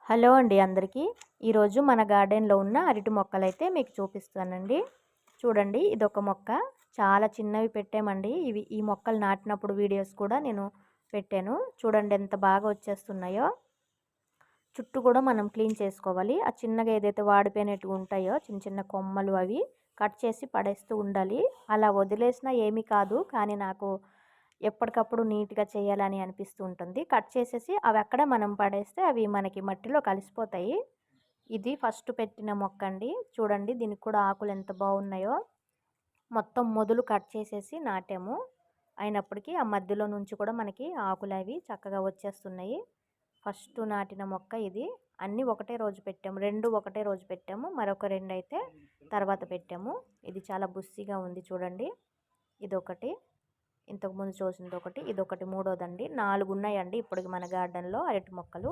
Hello అండి అందరికీ. ఈరోజు మన గార్డెన్లో ఉన్న అరటి మొక్కలైతే మీకు చూపిస్తానండి. చూడండి, ఇదొక మొక్క. చాలా చిన్నవి పెట్టామండి. ఈ మొక్కలు నాటినప్పుడు వీడియోస్ కూడా నేను పెట్టాను. చూడండి ఎంత బాగా వచ్చేస్తున్నాయో. చుట్టూ కూడా మనం క్లీన్ చేసుకోవాలి. ఆ చిన్నగా ఏదైతే వాడిపోయినట్టు ఉంటాయో చిన్న చిన్న కొమ్మలు అవి కట్ చేసి పడేస్తూ ఉండాలి. అలా వదిలేసినా ఏమీ కాదు, కానీ నాకు ఎప్పటికప్పుడు నీట్గా చేయాలని అనిపిస్తూ ఉంటుంది. కట్ చేసేసి అవి అక్కడే మనం పడేస్తే అవి మనకి మట్టిలో కలిసిపోతాయి. ఇది ఫస్ట్ పెట్టిన మొక్క అండి. చూడండి, దీనికి కూడా ఆకులు ఎంత బాగున్నాయో. మొత్తం మొదలు కట్ చేసేసి నాటాము. అయినప్పటికీ ఆ మధ్యలో నుంచి కూడా మనకి ఆకులు అవి చక్కగా వచ్చేస్తున్నాయి. ఫస్ట్ నాటిన మొక్క ఇది. అన్నీ ఒకటే రోజు పెట్టాము, 2 ఒకటే రోజు పెట్టాము. మరొక 2 అయితే తర్వాత పెట్టాము. ఇది చాలా బుస్సిగా ఉంది చూడండి. ఇదొకటి, ఇంతకుముందు చూసింది ఒకటి, ఇదొకటి, మూడోదండి. 4 ఉన్నాయండి ఇప్పటికి మన గార్డెన్లో అరటి మొక్కలు.